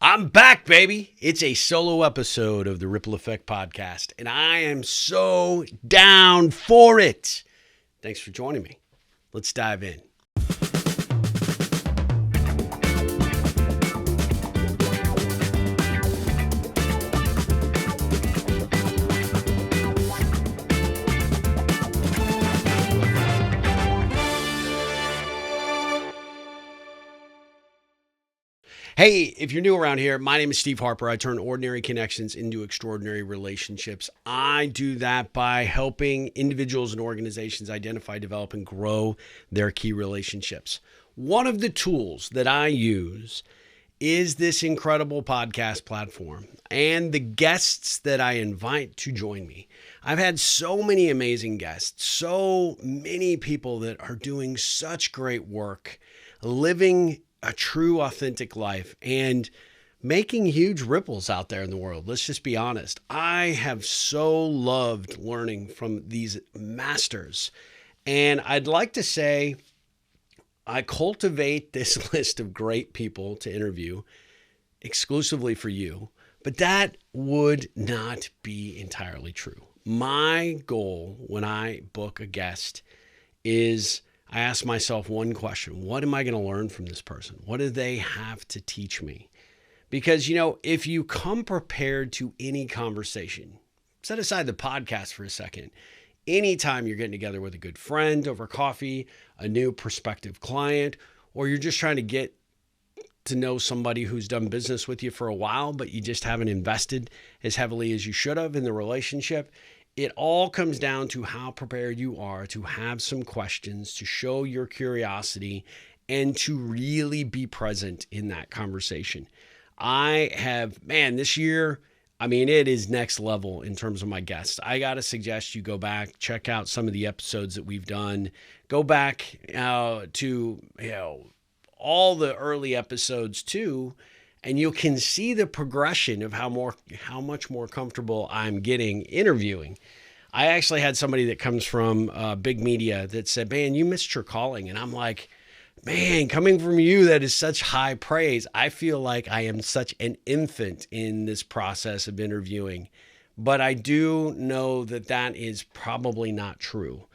I'm back, baby. It's a solo episode of the Ripple Effect podcast, and I am so down for it. Thanks for joining me. Let's dive in. Hey, if you're new around here, my name is Steve Harper. I turn ordinary connections into extraordinary relationships. I do that by helping individuals and organizations identify, develop, and grow their key relationships. One of the tools that I use is this incredible podcast platform and the guests that I invite to join me. I've had so many amazing guests, so many people that are doing such great work, living a true, authentic life and making huge ripples out there in the world. Let's just be honest. I have so loved learning from these masters. And I'd like to say I cultivate this list of great people to interview exclusively for you, but that would not be entirely true. My goal when I book a guest is I ask myself one question: what am I going to learn from this person? What do they have to teach me? Because, if you come prepared to any conversation, set aside the podcast for a second, anytime you're getting together with a good friend over coffee, a new prospective client, or you're just trying to get to know somebody who's done business with you for a while, but you just haven't invested as heavily as you should have in the relationship, it all comes down to how prepared you are to have some questions, to show your curiosity, and to really be present in that conversation. This year, it is next level in terms of my guests. I got to suggest you go back, check out some of the episodes that we've done. Go back to all the early episodes too, and you can see the progression of how much more comfortable I'm getting interviewing. I actually had somebody that comes from big media that said, "Man, you missed your calling." And I'm like, man, coming from you, that is such high praise. I feel like I am such an infant in this process of interviewing, but I do know that is probably not true.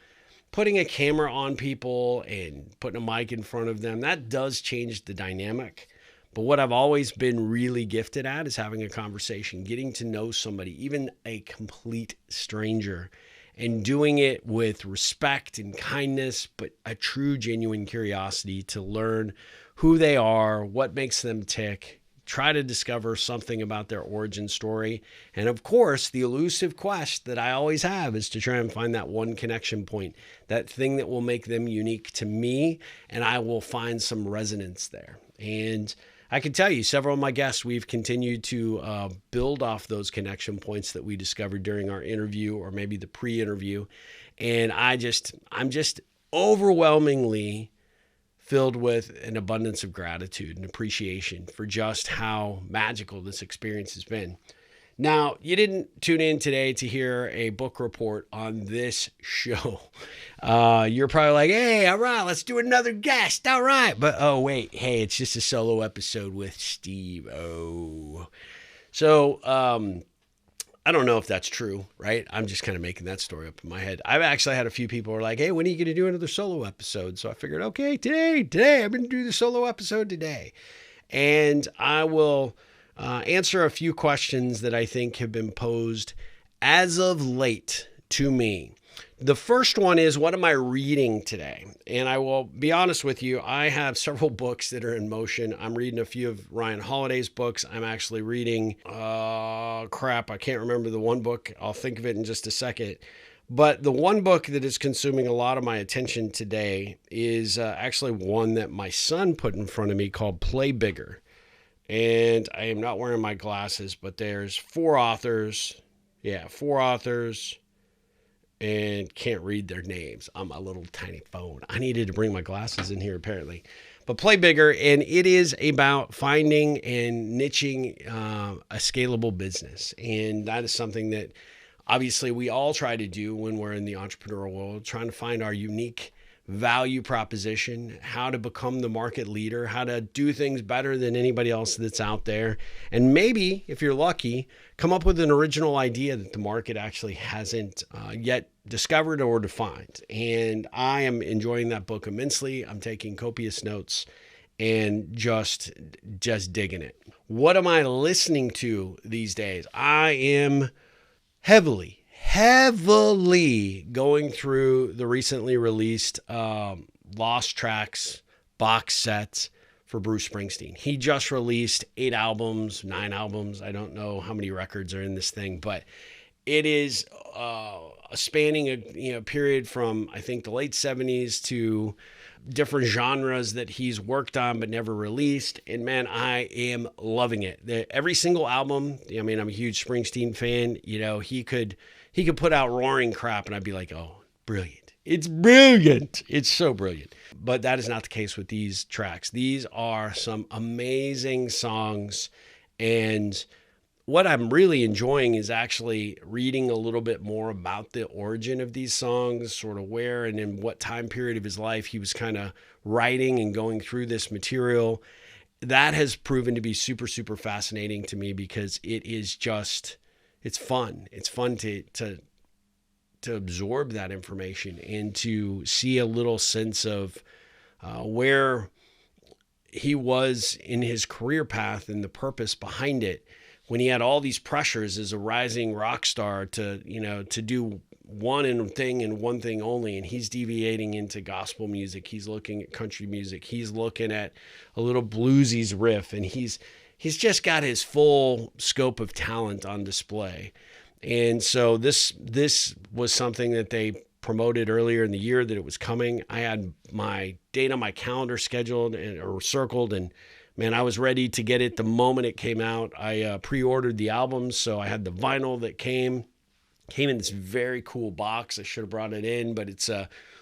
Putting a camera on people and putting a mic in front of them, that does change the dynamic. But what I've always been really gifted at is having a conversation, getting to know somebody, even a complete stranger, and doing it with respect and kindness, but a true, genuine curiosity to learn who they are, what makes them tick, try to discover something about their origin story. And of course, the elusive quest that I always have is to try and find that one connection point, that thing that will make them unique to me, and I will find some resonance there. And I can tell you, several of my guests, we've continued to build off those connection points that we discovered during our interview or maybe the pre-interview. And I'm just overwhelmingly filled with an abundance of gratitude and appreciation for just how magical this experience has been. Now, you didn't tune in today to hear a book report on this show. You're probably like, hey, all right, let's do another guest. All right. But, oh, wait. Hey, it's just a solo episode with Steve. Oh. So, I don't know if that's true, right? I'm just kind of making that story up in my head. I've actually had a few people who are like, hey, when are you going to do another solo episode? So I figured, okay, today, I'm going to do the solo episode today. And I will answer a few questions that I think have been posed as of late to me. The first one is, what am I reading today? And I will be honest with you, I have several books that are in motion. I'm reading a few of Ryan Holiday's books. I'm actually reading, I can't remember the one book. I'll think of it in just a second. But the one book that is consuming a lot of my attention today is actually one that my son put in front of me called Play Bigger. And I am not wearing my glasses, but there's four authors, and can't read their names on my little tiny phone. I needed to bring my glasses in here apparently. But Play Bigger, and it is about finding and niching a scalable business. And that is something that obviously we all try to do when we're in the entrepreneurial world, trying to find our unique value proposition, how to become the market leader, how to do things better than anybody else that's out there. And maybe, if you're lucky, come up with an original idea that the market actually hasn't yet discovered or defined. And I am enjoying that book immensely. I'm taking copious notes and just digging it. What am I listening to these days? I am heavily going through the recently released Lost Tracks box set for Bruce Springsteen. He just released 9 albums. I don't know how many records are in this thing, but it is spanning a period from, I think, the late 70s to different genres that he's worked on but never released. And man, I am loving it. Every single album, I mean, I'm a huge Springsteen fan. He could put out roaring crap and I'd be like, oh, brilliant. It's brilliant. It's so brilliant. But that is not the case with these tracks. These are some amazing songs. And what I'm really enjoying is actually reading a little bit more about the origin of these songs, sort of where and in what time period of his life he was kind of writing and going through this material. That has proven to be super, super fascinating to me because it is just, it's fun. It's fun to absorb that information and to see a little sense of where he was in his career path and the purpose behind it, when he had all these pressures as a rising rock star to do one thing and one thing only. And he's deviating into gospel music. He's looking at country music. He's looking at a little bluesies riff, and he's just got his full scope of talent on display. And so this was something that they promoted earlier in the year that it was coming. I had my date on my calendar scheduled or circled, and man, I was ready to get it the moment it came out. I pre-ordered the albums, so I had the vinyl that came in this very cool box. I should have brought it in, but it's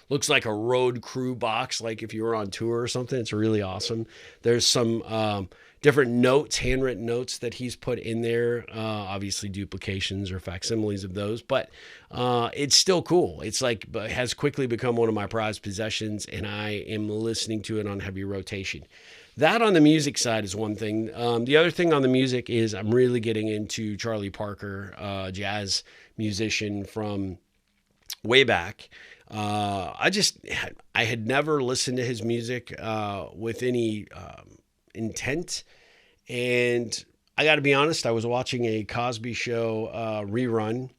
looks like a road crew box, like if you were on tour or something. It's really awesome. There's some different notes, handwritten notes that he's put in there, obviously duplications or facsimiles of those, but it's still cool. It's like, has quickly become one of my prized possessions, and I am listening to it on heavy rotation. That on the music side is one thing. The other thing on the music is I'm really getting into Charlie Parker, jazz musician from way back. I had never listened to his music with any intent. And I got to be honest, I was watching a Cosby Show rerun.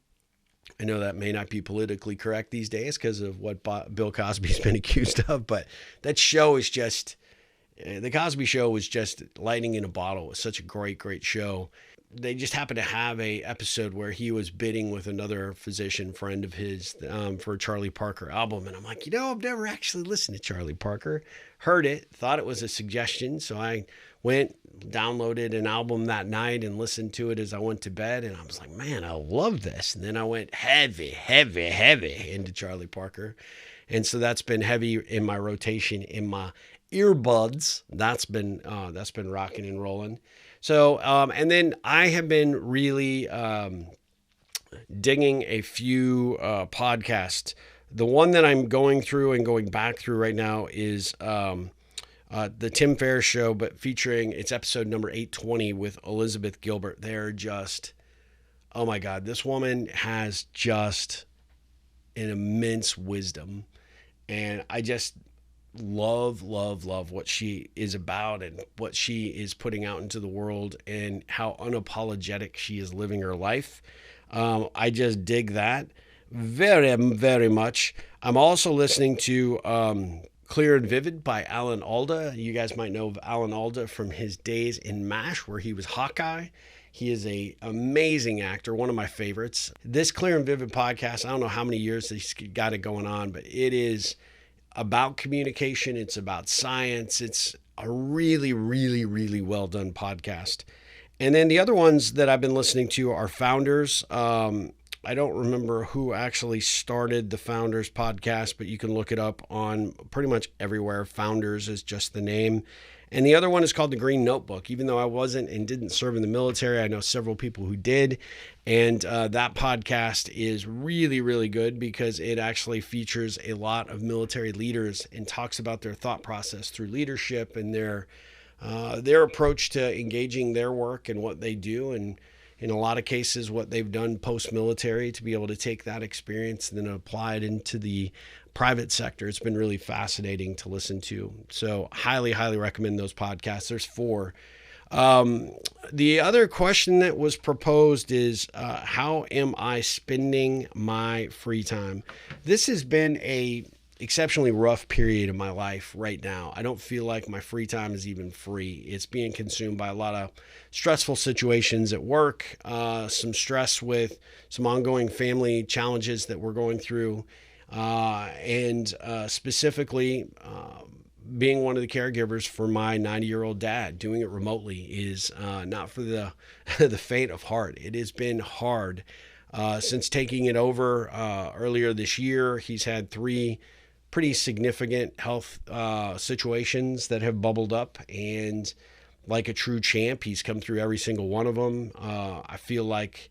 I know that may not be politically correct these days because of what Bill Cosby's been accused of, but that show is just... The Cosby Show was just lightning in a bottle. It was such a great show. They just happened to have a episode where he was bidding with another physician friend of his for a Charlie Parker album. And I'm like, I've never actually listened to Charlie Parker. Heard it, thought it was a suggestion. So I went, downloaded an album that night and listened to it as I went to bed. And I was like, man, I love this. And then I went heavy into Charlie Parker. And so that's been heavy in my rotation, in my earbuds. That's been rocking and rolling. So, and then I have been really digging a few podcasts. The one that I'm going through and going back through right now is the Tim Ferriss Show, but featuring, it's episode number 820 with Elizabeth Gilbert. They're just, oh my God, this woman has just an immense wisdom. And I just love what she is about and what she is putting out into the world and how unapologetic she is living her life. I just dig that very, very much. I'm also listening to Clear and Vivid by Alan Alda. You guys might know of Alan Alda from his days in MASH, where he was Hawkeye. He is an amazing actor, one of my favorites. This Clear and Vivid podcast, I don't know how many years he's got it going on, but it is about communication. It's about science. It's a really, really, really well done podcast. And then the other ones that I've been listening to are Founders. I don't remember who actually started the Founders podcast, but you can look it up on pretty much everywhere. Founders is just the name. And the other one is called The Green Notebook. Even though I wasn't and didn't serve in the military, I know several people who did. And that podcast is really, really good because it actually features a lot of military leaders and talks about their thought process through leadership and their approach to engaging their work and what they do. And in a lot of cases, what they've done post-military to be able to take that experience and then apply it into the private sector. It's been really fascinating to listen to. So highly, highly recommend those podcasts. There's 4. The other question that was proposed is, how am I spending my free time? This has been a exceptionally rough period of my life right now. I don't feel like my free time is even free. It's being consumed by a lot of stressful situations at work, some stress with some ongoing family challenges that we're going through, and specifically being one of the caregivers for my 90-year-old dad. Doing it remotely is not for the the faint of heart. It has been hard since taking it over earlier this year. He's had 3 pretty significant health situations that have bubbled up, and like a true champ, he's come through every single one of them. I feel like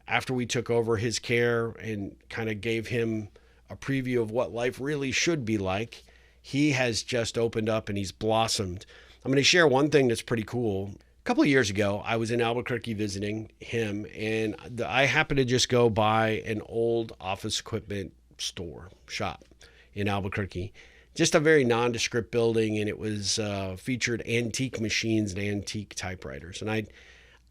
after we took over his care and kind of gave him a preview of what life really should be like, he has just opened up and he's blossomed. I'm going to share one thing that's pretty cool. A couple of years ago, I was in Albuquerque visiting him, and I happened to just go by an old office equipment shop in Albuquerque. Just a very nondescript building, and it was featured antique machines and antique typewriters. And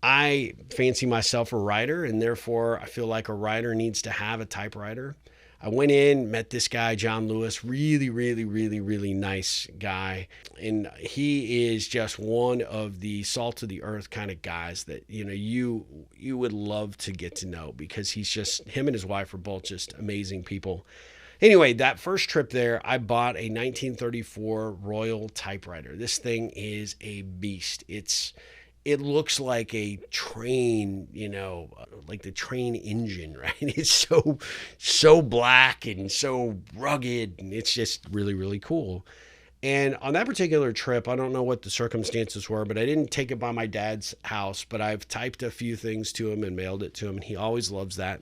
I fancy myself a writer, and therefore I feel like a writer needs to have a typewriter. I went in, met this guy, John Lewis, really, really, really, really nice guy. And he is just one of the salt of the earth kind of guys that, you would love to get to know, because him and his wife are both just amazing people. Anyway, that first trip there, I bought a 1934 Royal typewriter. This thing is a beast. It looks like a train, like the train engine, right? It's so black and so rugged, and it's just really, really cool. And on that particular trip, I don't know what the circumstances were, but I didn't take it by my dad's house, but I've typed a few things to him and mailed it to him, and he always loves that.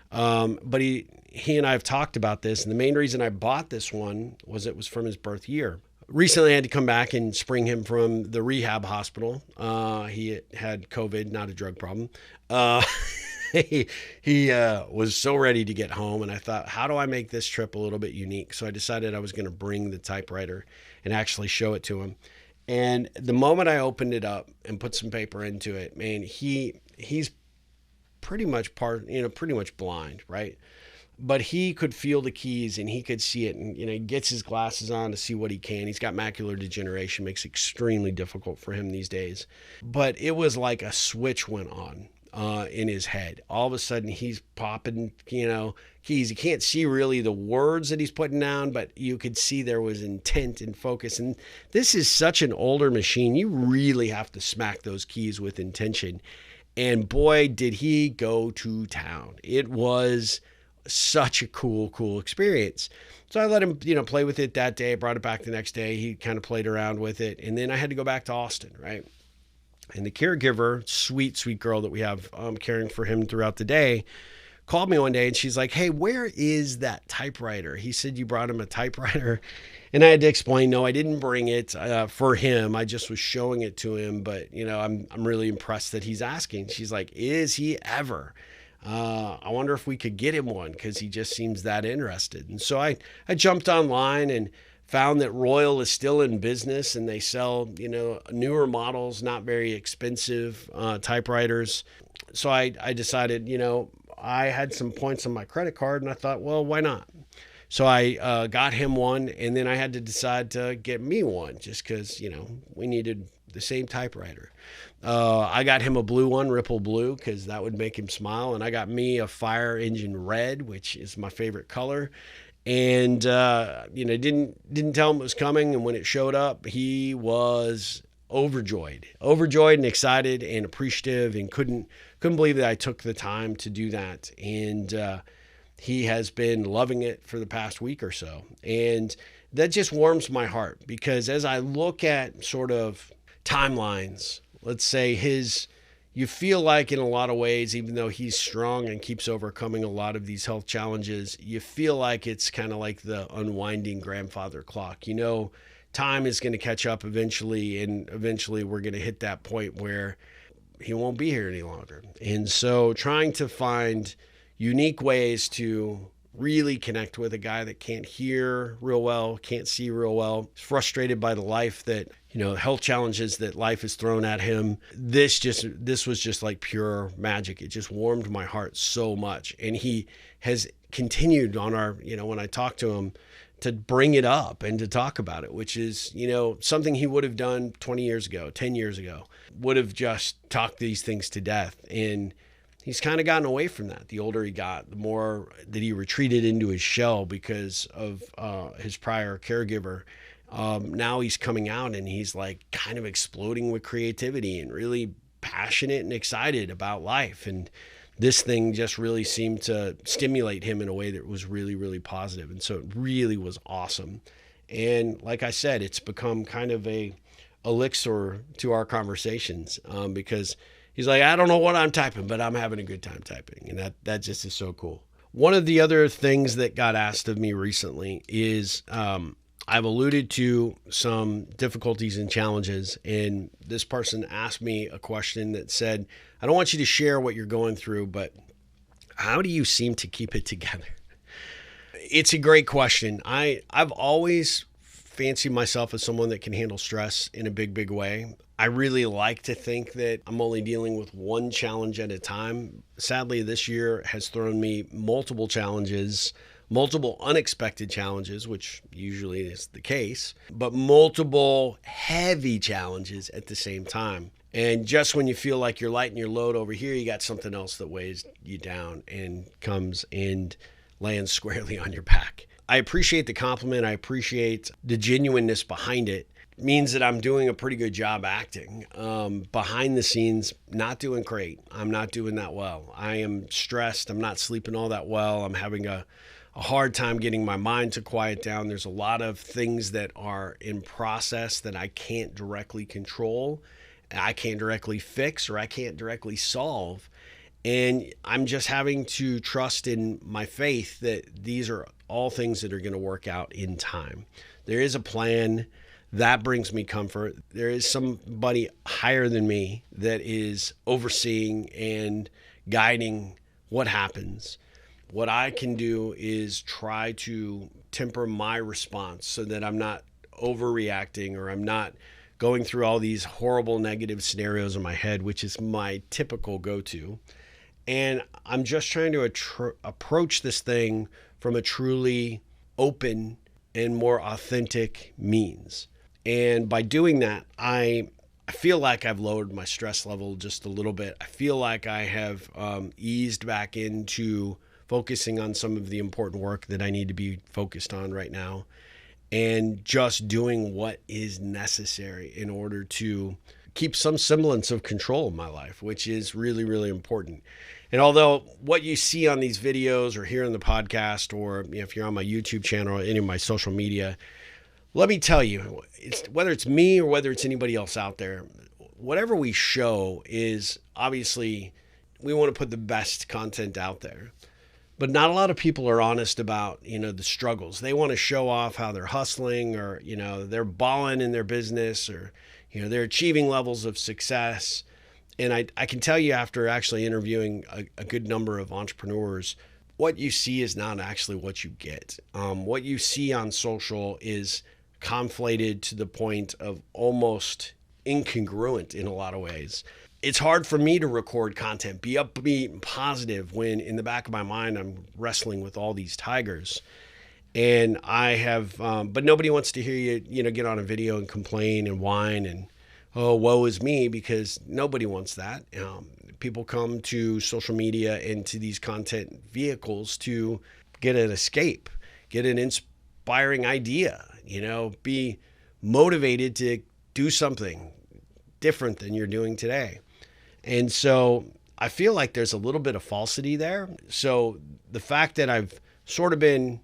But he and I have talked about this, and the main reason I bought this one was it was from his birth year. Recently, I had to come back and spring him from the rehab hospital. He had COVID, not a drug problem. He was so ready to get home, and I thought, how do I make this trip a little bit unique? So I decided I was going to bring the typewriter and actually show it to him. And the moment I opened it up and put some paper into it, man, he's pretty much blind, right? But he could feel the keys and he could see it, and he gets his glasses on to see what he can. He's got macular degeneration, makes it extremely difficult for him these days. But it was like a switch went on in his head. All of a sudden he's popping, keys. You can't see really the words that he's putting down, but you could see there was intent and focus. And this is such an older machine. You really have to smack those keys with intention. And boy, did he go to town. It was such a cool experience. So I let him, play with it that day. I brought it back the next day. He kind of played around with it. And then I had to go back to Austin, right? And the caregiver, sweet girl that we have caring for him throughout the day, called me one day and she's like, "Hey, where is that typewriter? He said you brought him a typewriter." And I had to explain, no, I didn't bring it for him. I just was showing it to him. But, I'm really impressed that he's asking. She's like, "Is he ever? I wonder if we could get him one, because he just seems that interested." And so I jumped online and found that Royal is still in business, and they sell, newer models, not very expensive typewriters. So I decided, I had some points on my credit card, and I thought, well, why not? So I got him one, and then I had to decide to get me one just because, we needed the same typewriter. I got him a blue one, Ripple Blue, because that would make him smile. And I got me a Fire Engine Red, which is my favorite color. And, didn't tell him it was coming. And when it showed up, he was overjoyed and excited and appreciative, and couldn't believe that I took the time to do that. And he has been loving it for the past week or so. And that just warms my heart, because as I look at sort of timelines, let's say you feel like in a lot of ways, even though he's strong and keeps overcoming a lot of these health challenges, you feel like it's kind of like the unwinding grandfather clock. Time is going to catch up eventually, and eventually we're going to hit that point where he won't be here any longer. And so trying to find unique ways to really connect with a guy that can't hear real well, can't see real well, frustrated by the life that, health challenges that life has thrown at him. This was just like pure magic. It just warmed my heart so much. And he has continued on our, when I talk to him, to bring it up and to talk about it, which is, something he would have done 20 years ago, 10 years ago, would have just talked these things to death. And he's kind of gotten away from that. The older he got, the more that he retreated into his shell because of his prior caregiver. Now he's coming out and he's like kind of exploding with creativity and really passionate and excited about life. And this thing just really seemed to stimulate him in a way that was really, really positive. And so it really was awesome. And like I said, it's become kind of a elixir to our conversations, because he's like, I don't know what I'm typing, but I'm having a good time typing. And that just is so cool. One of the other things that got asked of me recently is I've alluded to some difficulties and challenges. And this person asked me a question that said, I don't want you to share what you're going through, but how do you seem to keep it together? It's a great question. I've always fancied myself as someone that can handle stress in a big, big way. I really like to think that I'm only dealing with one challenge at a time. Sadly, this year has thrown me multiple challenges, multiple unexpected challenges, which usually is the case, but multiple heavy challenges at the same time. And just when you feel like you're lighting your load over here, you got something else that weighs you down and comes and lands squarely on your back. I appreciate the compliment. I appreciate the genuineness behind it. It means that I'm doing a pretty good job acting. Behind the scenes, not doing great. I'm not doing that well. I am stressed. I'm not sleeping all that well. I'm having a hard time getting my mind to quiet down. There's a lot of things that are in process that I can't directly control, I can't directly fix, or I can't directly solve. And I'm just having to trust in my faith that these are all things that are going to work out in time. There is a plan. That brings me comfort. There is somebody higher than me that is overseeing and guiding what happens. What I can do is try to temper my response so that I'm not overreacting, or I'm not going through all these horrible negative scenarios in my head, which is my typical go-to. And I'm just trying to approach this thing from a truly open and more authentic means. And by doing that, I feel like I've lowered my stress level just a little bit. I feel like I have eased back into focusing on some of the important work that I need to be focused on right now, and just doing what is necessary in order to keep some semblance of control in my life, which is really, really important. And although what you see on these videos or here in the podcast, or if you're on my YouTube channel or any of my social media, let me tell you, whether it's me or whether it's anybody else out there, whatever we show is obviously we want to put the best content out there. But not a lot of people are honest about, the struggles. They want to show off how they're hustling, or, they're balling in their business, or, they're achieving levels of success. And I can tell you, after actually interviewing a good number of entrepreneurs, what you see is not actually what you get. What you see on social is conflated to the point of almost incongruent in a lot of ways. It's hard for me to record content, be upbeat and positive, when in the back of my mind, I'm wrestling with all these tigers. And I have, but nobody wants to hear you, get on a video and complain and whine and, oh, woe is me, because nobody wants that. People come to social media and to these content vehicles to get an escape, get an inspiring idea, be motivated to do something different than you're doing today. And so I feel like there's a little bit of falsity there. So the fact that I've sort of been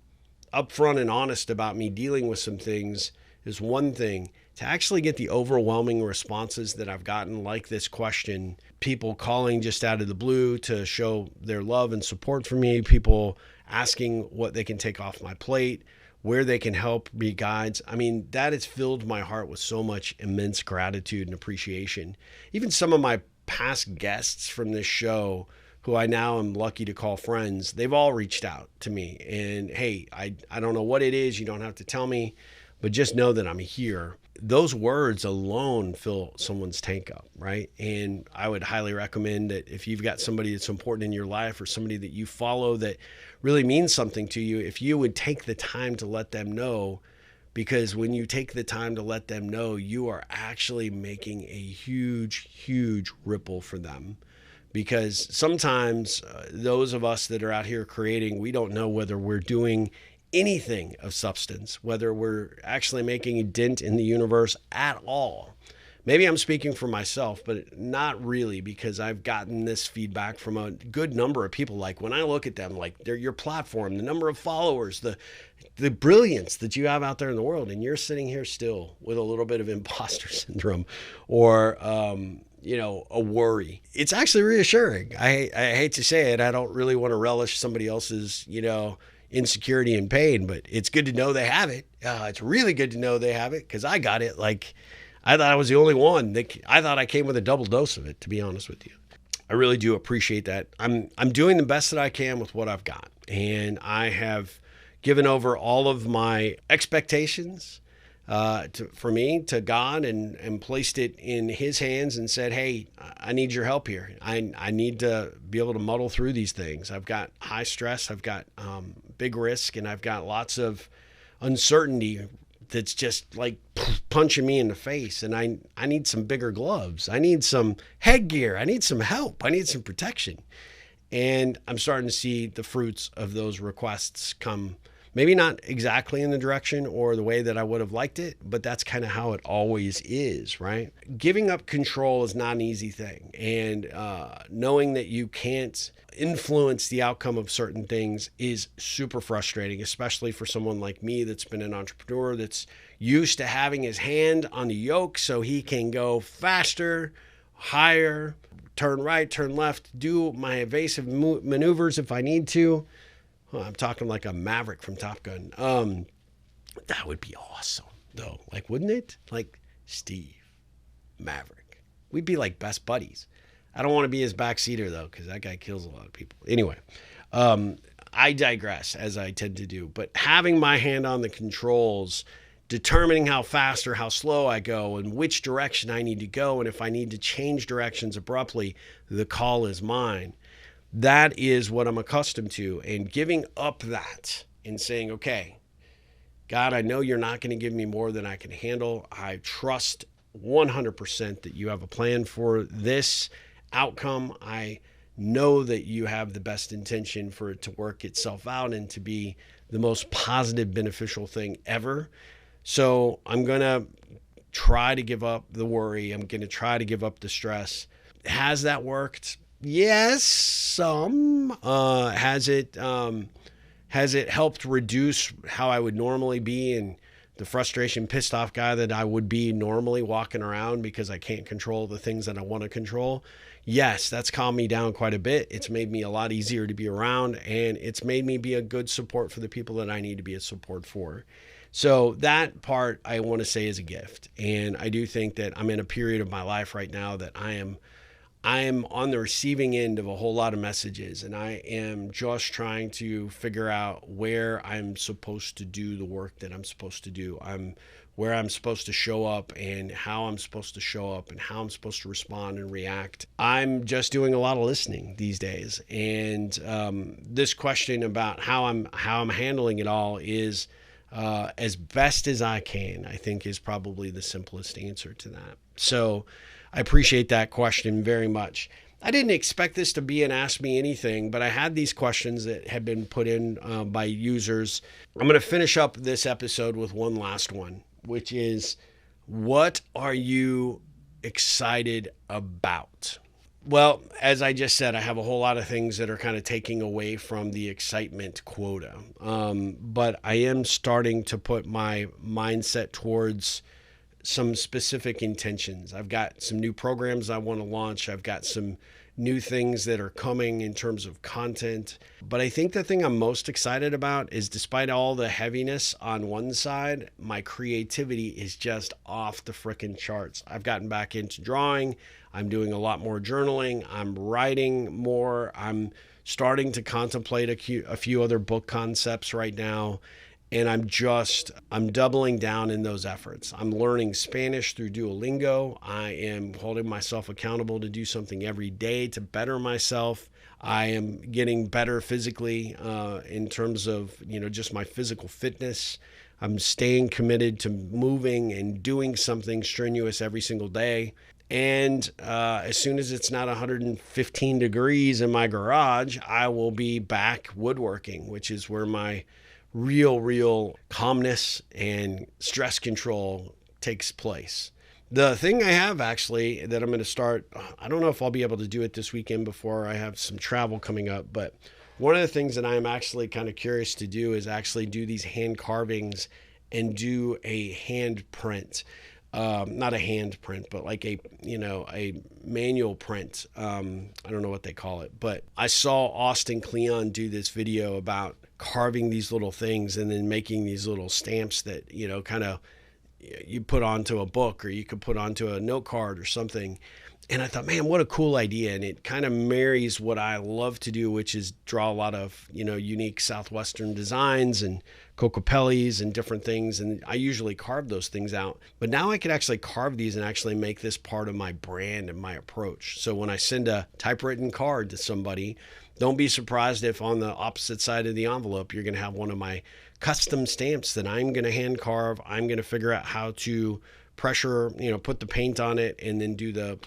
upfront and honest about me dealing with some things is one thing. To actually get the overwhelming responses that I've gotten, like this question, people calling just out of the blue to show their love and support for me, people asking what they can take off my plate, where they can help be guides. I mean, that has filled my heart with so much immense gratitude and appreciation. Even some of my past guests from this show, who I now am lucky to call friends, they've all reached out to me. And hey, I don't know what it is. You don't have to tell me, but just know that I'm here. Those words alone fill someone's tank up, right? And I would highly recommend that if you've got somebody that's important in your life or somebody that you follow that really means something to you, if you would take the time to let them know, because when you take the time to let them know, you are actually making a huge, huge ripple for them. Because sometimes those of us that are out here creating, we don't know whether we're doing anything of substance, whether we're actually making a dent in the universe at all. Maybe I'm speaking for myself, but not really, because I've gotten this feedback from a good number of people. Like when I look at them, like your platform, the number of followers, the brilliance that you have out there in the world, and you're sitting here still with a little bit of imposter syndrome or, a worry. It's actually reassuring. I hate to say it. I don't really want to relish somebody else's, insecurity and pain, but it's good to know they have it. It's really good to know they have it, because I got it. Like, I thought I was the only one. I thought I came with a double dose of it, to be honest with you. I really do appreciate that. I'm doing the best that I can with what I've got, and I have given over all of my expectations for me to God, and placed it in His hands and said, hey, I need your help here. I need to be able to muddle through these things. I've got high stress. I've got big risk, and I've got lots of uncertainty that's just like punching me in the face. And I need some bigger gloves. I need some headgear. I need some help. I need some protection. And I'm starting to see the fruits of those requests come. Maybe not exactly in the direction or the way that I would have liked it, but that's kind of how it always is, right? Giving up control is not an easy thing. And knowing that you can't influence the outcome of certain things is super frustrating, especially for someone like me that's been an entrepreneur, that's used to having his hand on the yoke so he can go faster, higher, turn right, turn left, do my evasive maneuvers if I need to. I'm talking like a Maverick from Top Gun. That would be awesome, though. Like, wouldn't it? Like Steve, Maverick. We'd be like best buddies. I don't want to be his backseater, though, because that guy kills a lot of people. Anyway, I digress, as I tend to do. But having my hand on the controls, determining how fast or how slow I go and which direction I need to go, and if I need to change directions abruptly, the call is mine. That is what I'm accustomed to, and giving up that and saying, okay, God, I know you're not going to give me more than I can handle. I trust 100% that you have a plan for this outcome. I know that you have the best intention for it to work itself out and to be the most positive, beneficial thing ever. So I'm going to try to give up the worry. I'm going to try to give up the stress. Has that worked? Yes, some. Has it helped reduce how I would normally be and the frustration, pissed off guy that I would be normally walking around because I can't control the things that I want to control? Yes, that's calmed me down quite a bit. It's made me a lot easier to be around, and it's made me be a good support for the people that I need to be a support for. So that part I want to say is a gift. And I do think that I'm in a period of my life right now that I am on the receiving end of a whole lot of messages, and I am just trying to figure out where I'm supposed to do the work that I'm supposed to do. Where I'm supposed to show up and how I'm supposed to show up and how I'm supposed to respond and react. I'm just doing a lot of listening these days. And this question about how I'm handling it all is as best as I can, I think, is probably the simplest answer to that. So I appreciate that question very much. I didn't expect this to be an Ask Me Anything, but I had these questions that had been put in by users. I'm going to finish up this episode with one last one, which is, what are you excited about? Well, as I just said, I have a whole lot of things that are kind of taking away from the excitement quota. But I am starting to put my mindset towards some specific intentions. I've got some new programs I want to launch. I've got some new things that are coming in terms of content. But I think the thing I'm most excited about is, despite all the heaviness on one side, my creativity is just off the frickin' charts. I've gotten back into drawing. I'm doing a lot more journaling. I'm writing more. I'm starting to contemplate a few other book concepts right now. And I'm doubling down in those efforts. I'm learning Spanish through Duolingo. I am holding myself accountable to do something every day to better myself. I am getting better physically in terms of, just my physical fitness. I'm staying committed to moving and doing something strenuous every single day. And as soon as it's not 115 degrees in my garage, I will be back woodworking, which is where my real calmness and stress control takes place. The thing I have actually that I'm going to start, I don't know if I'll be able to do it this weekend before I have some travel coming up, but one of the things that I'm actually kind of curious to do is actually do these hand carvings and do a hand print. Not a hand print, but like a manual print. I don't know what they call it, but I saw Austin Kleon do this video about carving these little things and then making these little stamps that, kind of you put onto a book, or you could put onto a note card or something. And I thought, man, what a cool idea. And it kind of marries what I love to do, which is draw a lot of, unique Southwestern designs and cocopellis and different things. And I usually carve those things out. But now I could actually carve these and actually make this part of my brand and my approach. So when I send a typewritten card to somebody, don't be surprised if on the opposite side of the envelope, you're going to have one of my custom stamps that I'm going to hand carve. I'm going to figure out how to pressure, put the paint on it and then do the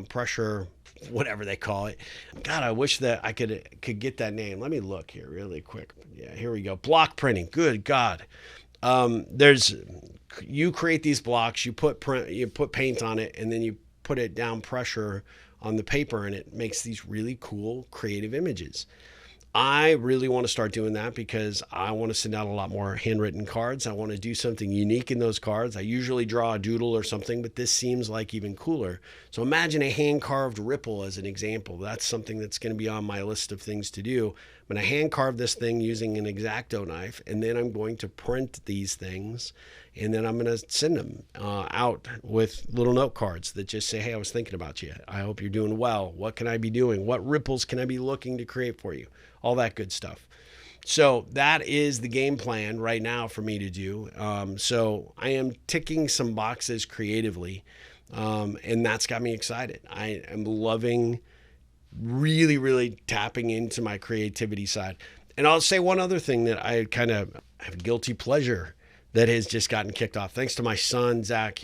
pressure, whatever they call it. God, I wish that I could get that name. Let me look here really quick. Yeah, here we go. Block printing. Good God. You create these blocks, you put paint on it, and then you put it down pressure on the paper, and it makes these really cool creative images. I really want to start doing that because I want to send out a lot more handwritten cards. I want to do something unique in those cards. I usually draw a doodle or something, but this seems like even cooler. So imagine a hand-carved ripple as an example. That's something that's going to be on my list of things to do. I'm going to hand-carve this thing using an X-Acto knife, and then I'm going to print these things, and then I'm going to send them out with little note cards that just say, hey, I was thinking about you. I hope you're doing well. What can I be doing? What ripples can I be looking to create for you? All that good stuff. So that is the game plan right now for me to do. So I am ticking some boxes creatively, and that's got me excited. I am loving really tapping into my creativity side. And I'll say one other thing that I kind of have guilty pleasure that has just gotten kicked off. Thanks to my son, Zach,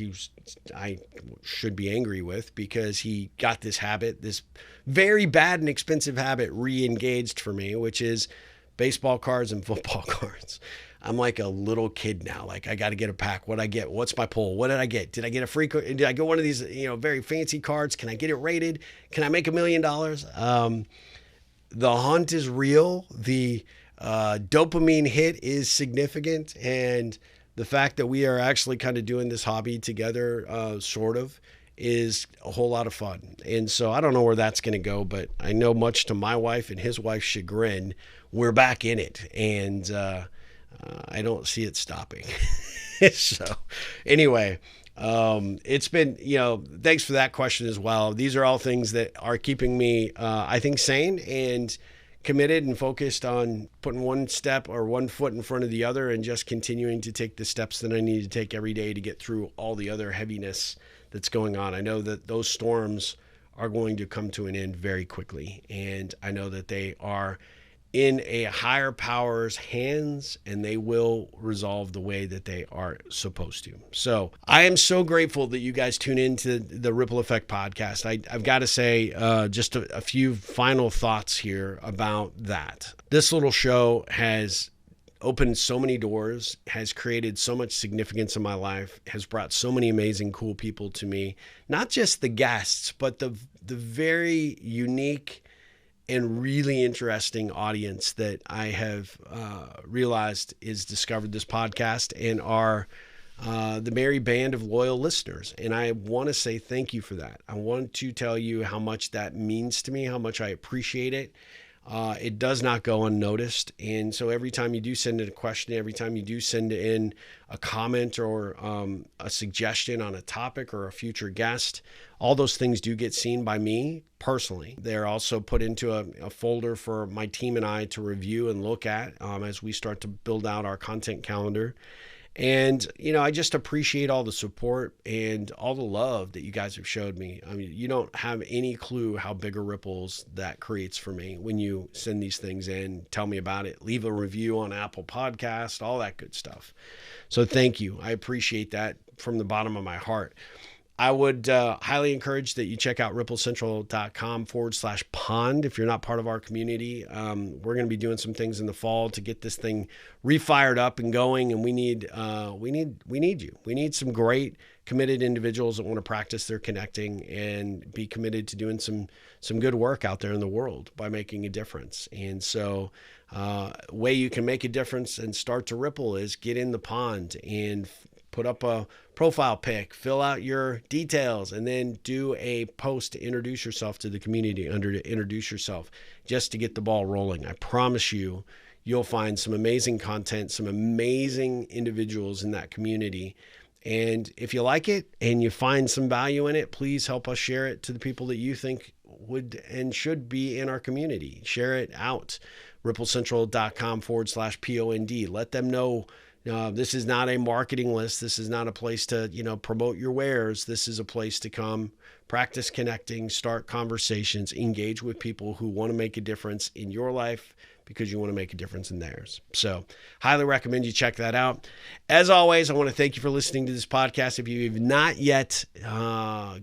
I should be angry with because he got this habit, this very bad and expensive habit re-engaged for me, which is baseball cards and football cards. I'm like a little kid now. Like, I got to get a pack. What'd I get? What's my pull? What did I get? Did I get a free? Did I get one of these, very fancy cards? Can I get it rated? Can I make $1 million? The hunt is real. The dopamine hit is significant. And the fact that we are actually kind of doing this hobby together, sort of, is a whole lot of fun. And so I don't know where that's going to go, but I know, much to my wife and his wife's chagrin, we're back in it. And I don't see it stopping. So anyway, it's been, thanks for that question as well. These are all things that are keeping me, I think, sane and committed and focused on putting one step or one foot in front of the other and just continuing to take the steps that I need to take every day to get through all the other heaviness that's going on. I know that those storms are going to come to an end very quickly, and I know that they are in a higher power's hands, and they will resolve the way that they are supposed to. So I am so grateful that you guys tune into the Ripple Effect podcast. I've got to say just a few final thoughts here about that. This little show has opened so many doors, has created so much significance in my life, has brought so many amazing, cool people to me. Not just the guests, but the the very unique and really interesting audience that I have realized is discovered this podcast and are the merry band of loyal listeners. And I want to say thank you for that. I want to tell you how much that means to me, how much I appreciate it. It does not go unnoticed. And so every time you do send in a question, every time you do send in a comment or a suggestion on a topic or a future guest, all those things do get seen by me personally. They're also put into a folder for my team and I to review and look at as we start to build out our content calendar. And, I just appreciate all the support and all the love that you guys have showed me. I mean, you don't have any clue how bigger ripples that creates for me when you send these things in, tell me about it, leave a review on Apple Podcast, all that good stuff. So thank you. I appreciate that from the bottom of my heart. I would highly encourage that you check out ripplecentral.com/pond. If you're not part of our community, we're going to be doing some things in the fall to get this thing refired up and going. And we need you. We need some great committed individuals that want to practice their connecting and be committed to doing some good work out there in the world by making a difference. And so way you can make a difference and start to ripple is get in the pond and put up a profile pic, fill out your details, and then do a post to introduce yourself to the community under to introduce yourself just to get the ball rolling. I promise you, you'll find some amazing content, some amazing individuals in that community. And if you like it and you find some value in it, please help us share it to the people that you think would and should be in our community. Share it out. ripplecentral.com/POND. Let them know this is not a marketing list. This is not a place to, promote your wares. This is a place to come, practice connecting, start conversations, engage with people who want to make a difference in your life because you want to make a difference in theirs. So highly recommend you check that out. As always, I want to thank you for listening to this podcast. If you've not yet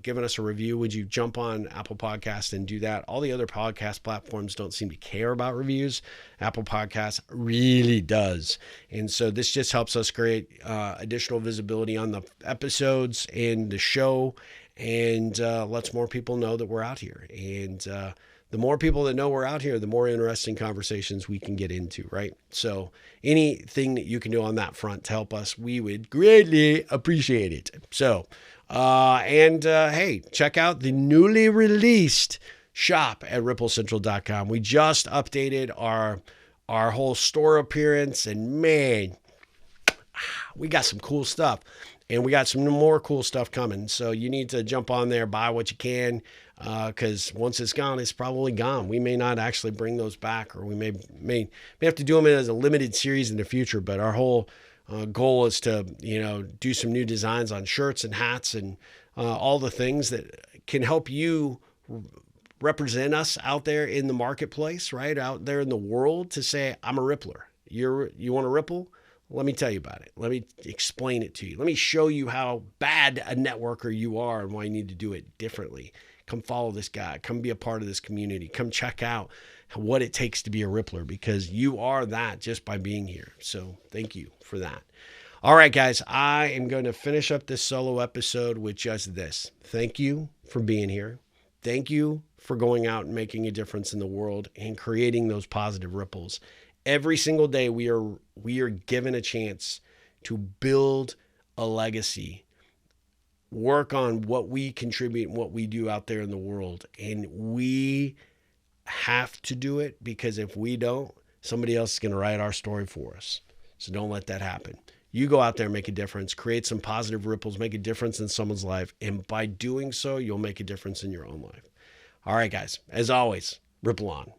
given us a review, would you jump on Apple Podcasts and do that? All the other podcast platforms don't seem to care about reviews. Apple Podcasts really does. And so this just helps us create additional visibility on the episodes and the show and lets more people know that we're out here. And the more people that know we're out here, the more interesting conversations we can get into, right? So anything that you can do on that front to help us, we would greatly appreciate it. So, hey, check out the newly released shop at ripplecentral.com. We just updated our whole store appearance, and man, we got some cool stuff. And we got some more cool stuff coming. So you need to jump on there, buy what you can, because once it's gone, it's probably gone. We may not actually bring those back, or we may have to do them as a limited series in the future. But our whole goal is to, do some new designs on shirts and hats and all the things that can help you represent us out there in the marketplace, right? Out there in the world to say, I'm a rippler. You want to ripple? Let me tell you about it. Let me explain it to you. Let me show you how bad a networker you are and why you need to do it differently. Come follow this guy. Come be a part of this community. Come check out what it takes to be a rippler, because you are that just by being here. So thank you for that. All right, guys, I am going to finish up this solo episode with just this. Thank you for being here. Thank you for going out and making a difference in the world and creating those positive ripples. Every single day we are given a chance to build a legacy, work on what we contribute and what we do out there in the world. And we have to do it, because if we don't, somebody else is going to write our story for us. So don't let that happen. You go out there and make a difference, create some positive ripples, make a difference in someone's life. And by doing so, you'll make a difference in your own life. All right, guys, as always, ripple on.